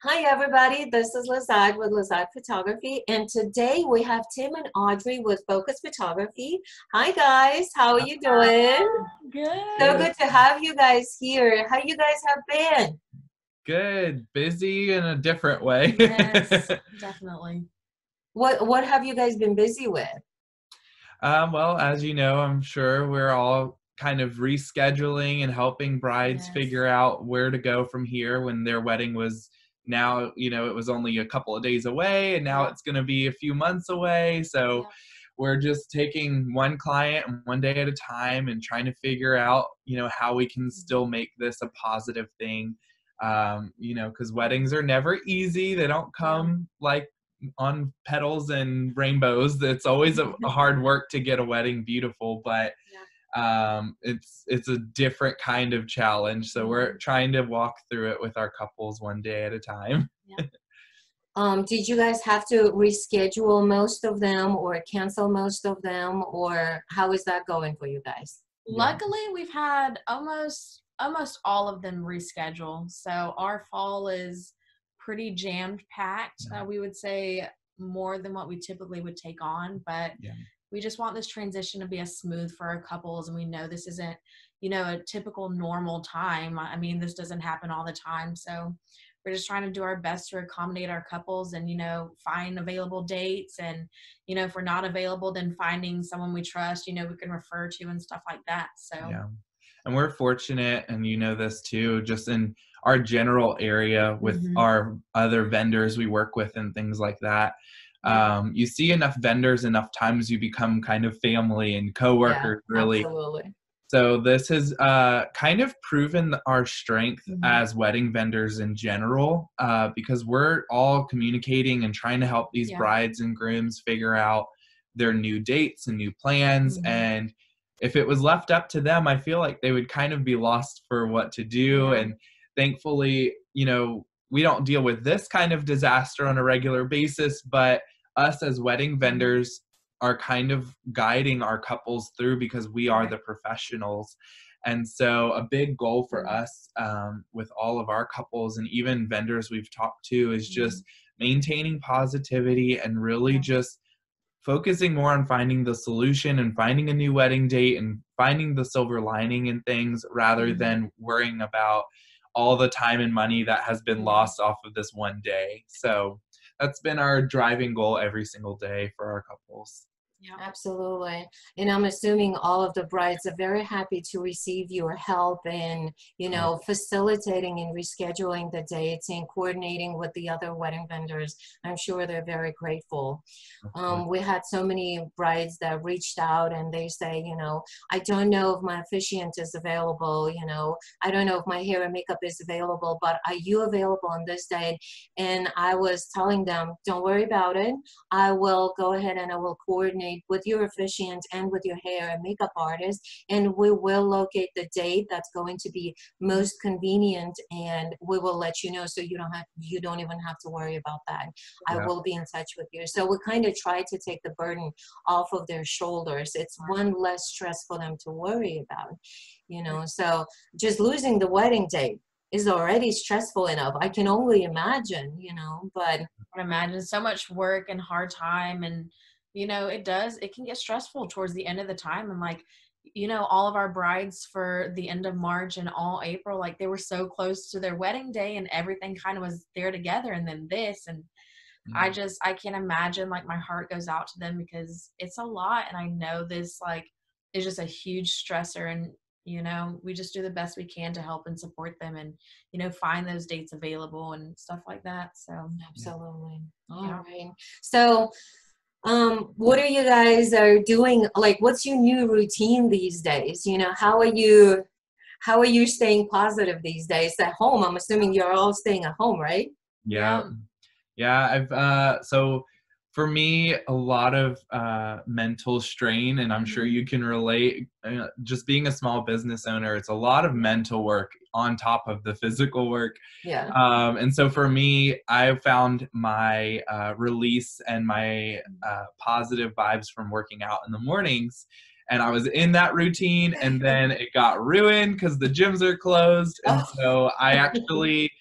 Hi everybody, this is Lazzat with Lazzat Photography, and today we have Tim and Audrey with Phocus Photography. Hi guys, how are you doing? So Good. good to have you guys here. How you guys have been? Good. Busy in a different way. Yes, definitely. What have you guys been busy with? Well, as you know, I'm sure we're all kind of rescheduling and helping brides Yes. figure out where to go from here when their wedding was now, it was only a couple of days away and now Yeah. it's going to be a few months away. So Yeah. we're just taking one client one day at a time and trying to figure out, how we can still make this a positive thing. Because weddings are never easy. They don't come like on petals and rainbows. It's always a hard work to get a wedding beautiful, but it's a different kind of challenge. So we're trying to walk through it with our couples one day at a time. Did you guys have to reschedule most of them or cancel most of them, or how is that going for you guys? Luckily, we've had almost all of them reschedule. So our fall is pretty jammed packed. We would say more than what we typically would take on, but we just want this transition to be as smooth for our couples. And we know this isn't, a typical normal time. I mean, this doesn't happen all the time. So we're just trying to do our best to accommodate our couples and, find available dates. And, if we're not available, then finding someone we trust, we can refer to and stuff like that. So, and we're fortunate, and this too, just in our general area with our other vendors we work with and things like that. You see enough vendors enough times, you become kind of family and coworkers, really. Absolutely. So this has kind of proven our strength as wedding vendors in general, because we're all communicating and trying to help these brides and grooms figure out their new dates and new plans. And if it was left up to them, I feel like they would kind of be lost for what to do. And thankfully, we don't deal with this kind of disaster on a regular basis, but us as wedding vendors are kind of guiding our couples through because we are the professionals. And so a big goal for us with all of our couples and even vendors we've talked to is just maintaining positivity and really just focusing more on finding the solution and finding a new wedding date and finding the silver lining in things rather than worrying about all the time and money that has been lost off of this one day. So that's been our driving goal every single day for our couples. Yeah, absolutely. And I'm assuming all of the brides are very happy to receive your help in, facilitating and rescheduling the dates and coordinating with the other wedding vendors. I'm sure they're very grateful. We had so many brides that reached out and they say, I don't know if my officiant is available, I don't know if my hair and makeup is available, but are you available on this date? And I was telling them, don't worry about it. I will go ahead and I will coordinate with your officiant and with your hair and makeup artist, and we will locate the date that's going to be most convenient, and we will let you know so you don't even have to worry about that. I will be in touch with you. So we kind of try to take the burden off of their shoulders. It's one less stress for them to worry about, so just losing the wedding date is already stressful enough. I can only imagine, but I can imagine so much work and hard time, and it can get stressful towards the end of the time. And all of our brides for the end of March and all April, they were so close to their wedding day and everything kind of was there together. And then this, and I can't imagine, my heart goes out to them because it's a lot. And I know this is just a huge stressor, and we just do the best we can to help and support them and, find those dates available and stuff like that. So absolutely. All right. So what are you guys are doing? What's your new routine these days? How are you staying positive these days at home? I'm assuming you're all staying at home, right? Yeah. So for me, a lot of mental strain, and I'm sure you can relate. Just being a small business owner, it's a lot of mental work on top of the physical work. And so for me, I found my release and my positive vibes from working out in the mornings. And I was in that routine, and then it got ruined because the gyms are closed. And so I actually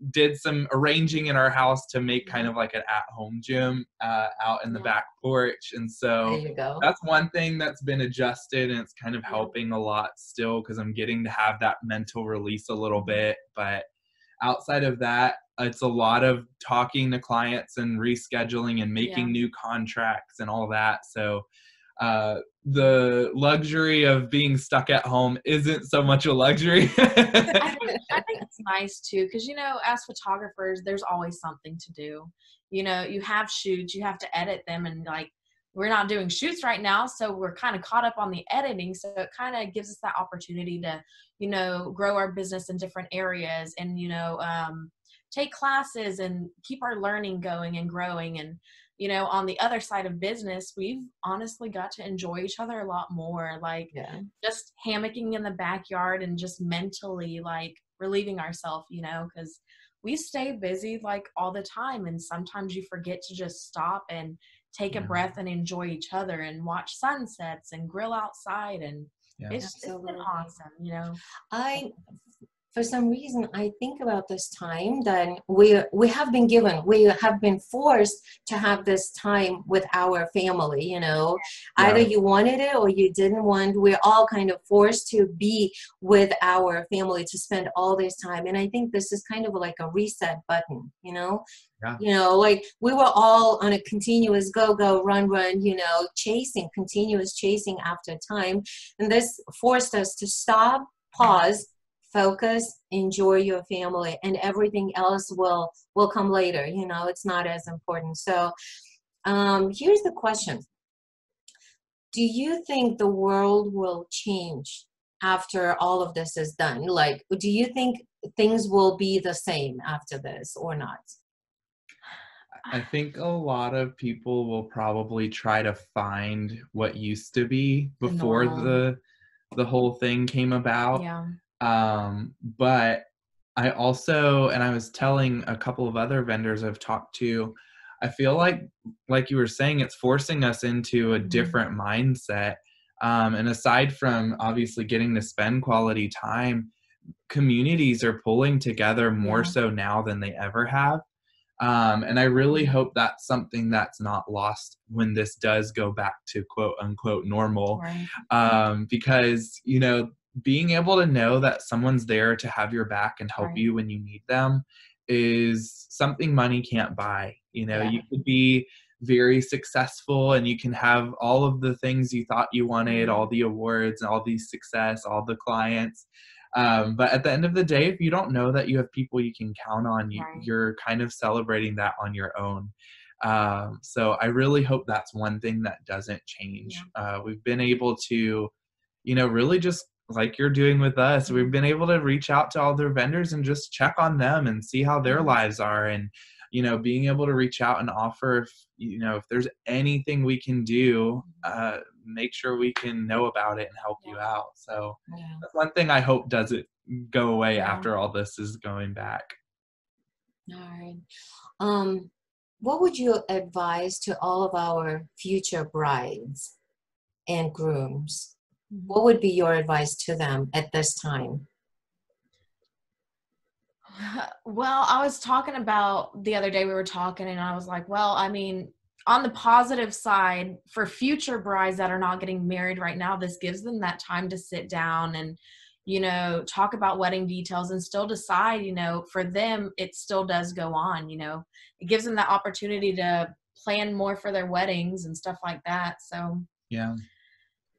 did some arranging in our house to make kind of like an at-home gym out in the back porch. And so there you go. that's one thing that's been adjusted, and it's kind of helping a lot still because I'm getting to have that mental release a little bit. But outside of that, it's a lot of talking to clients and rescheduling and making new contracts and all that. So the luxury of being stuck at home isn't so much a luxury. I think it's nice too, because, you know, as photographers, there's always something to do. You know, you have shoots, you have to edit them, and like, we're not doing shoots right now, so we're kind of caught up on the editing. So it kind of gives us that opportunity to, you know, grow our business in different areas, and, you know, take classes and keep our learning going and growing. And, you know, on the other side of business, we've honestly got to enjoy each other a lot more, like just hammocking in the backyard and just mentally like relieving ourselves, you know, because we stay busy like all the time, and sometimes you forget to just stop and take a breath and enjoy each other and watch sunsets and grill outside. And it's been awesome, you know. For some reason, I think about this time that we have been forced to have this time with our family, you know. Either you wanted it or you didn't want. We're all kind of forced to be with our family, to spend all this time. And I think this is kind of like a reset button, you know. You know, like we were all on a continuous go, run, you know, continuous chasing after time. And this forced us to stop, pause, focus, enjoy your family, and everything else will come later. You know, it's not as important. So here's the question. Do you think the world will change after all of this is done? Like, do you think things will be the same after this or not? I think a lot of people will probably try to find what used to be before the whole thing came about. But I also, and I was telling a couple of other vendors I've talked to, I feel like you were saying, it's forcing us into a different mindset. And aside from obviously getting to spend quality time, communities are pulling together more so now than they ever have. And I really hope that's something that's not lost when this does go back to quote unquote normal. Because, you know, being able to know that someone's there to have your back and help you when you need them is something money can't buy. You know, you could be very successful and you can have all of the things you thought you wanted, all the awards, all the success, all the clients. But at the end of the day, if you don't know that you have people you can count on, you're kind of celebrating that on your own. So I really hope that's one thing that doesn't change. We've been able to, you know, really just like you're doing with us, we've been able to reach out to all their vendors and just check on them and see how their lives are. And, you know, being able to reach out and offer, if, you know, if there's anything we can do, make sure we can know about it and help you out. So that's one thing I hope doesn't go away after all this is going back. All right. What would you advise to all of our future brides and grooms? What would be your advice to them at this time? Well, I was talking about the other day, we were talking, and I was like, well, I mean, on the positive side, for future brides that are not getting married right now, this gives them that time to sit down and, you know, talk about wedding details and still decide, you know, for them, it still does go on, you know, it gives them that opportunity to plan more for their weddings and stuff like that. So,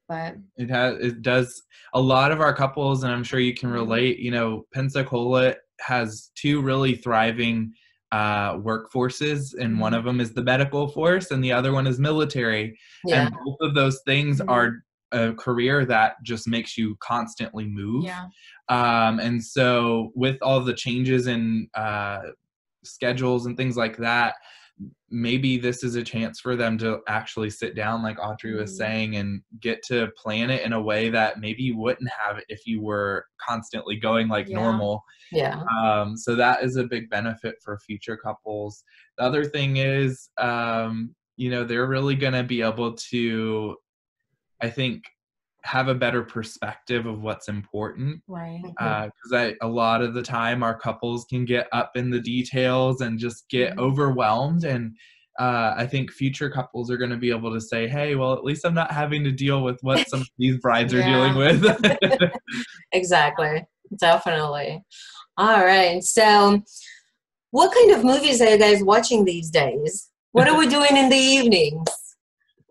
but it does. A lot of our couples, and I'm sure you can relate, you know, Pensacola has two really thriving workforces, and one of them is the medical force and the other one is military. And both of those things are a career that just makes you constantly move. And so with all the changes in schedules and things like that, maybe this is a chance for them to actually sit down, like Audrey was saying, and get to plan it in a way that maybe you wouldn't have if you were constantly going like normal. So that is a big benefit for future couples. The other thing is, you know, they're really going to be able to, I think, have a better perspective of what's important. Right. Because a lot of the time our couples can get up in the details and just get overwhelmed. And I think future couples are going to be able to say, hey, well, at least I'm not having to deal with what some of these brides are dealing with. Exactly. Definitely. All right. So what kind of movies are you guys watching these days? What are we doing in the evenings?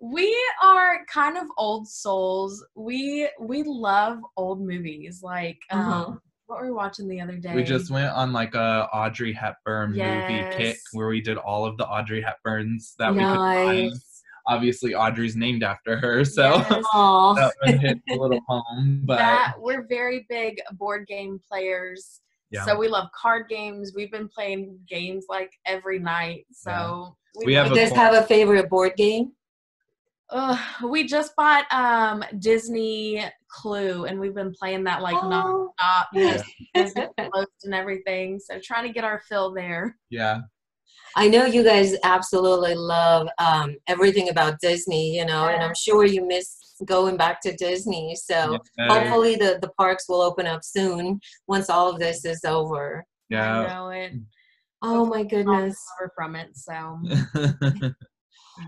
We are kind of old souls. We love old movies. Like, what were we watching the other day? We just went on like a Audrey Hepburn movie kick where we did all of the Audrey Hepburns that we could find. Obviously, Audrey's named after her, so that one hit a little home. But we're very big board game players. Yeah. So we love card games. We've been playing games like every night. So you guys have a favorite board game? We just bought Disney Clue, and we've been playing that like nonstop, Disney Plus and everything. So trying to get our fill there. Yeah. I know you guys absolutely love everything about Disney, and I'm sure you miss going back to Disney. So hopefully the parks will open up soon once all of this is over. Yeah. I know it. Oh my goodness. I'll recover from it. So.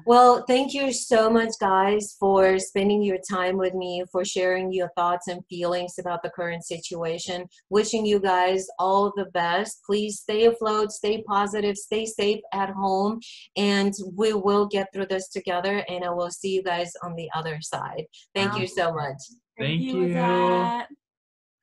Well, thank you so much, guys, for spending your time with me, for sharing your thoughts and feelings about the current situation. Wishing you guys all the best. Please stay afloat, stay positive, stay safe at home, and we will get through this together, and I will see you guys on the other side. Thank you so much. Thank you.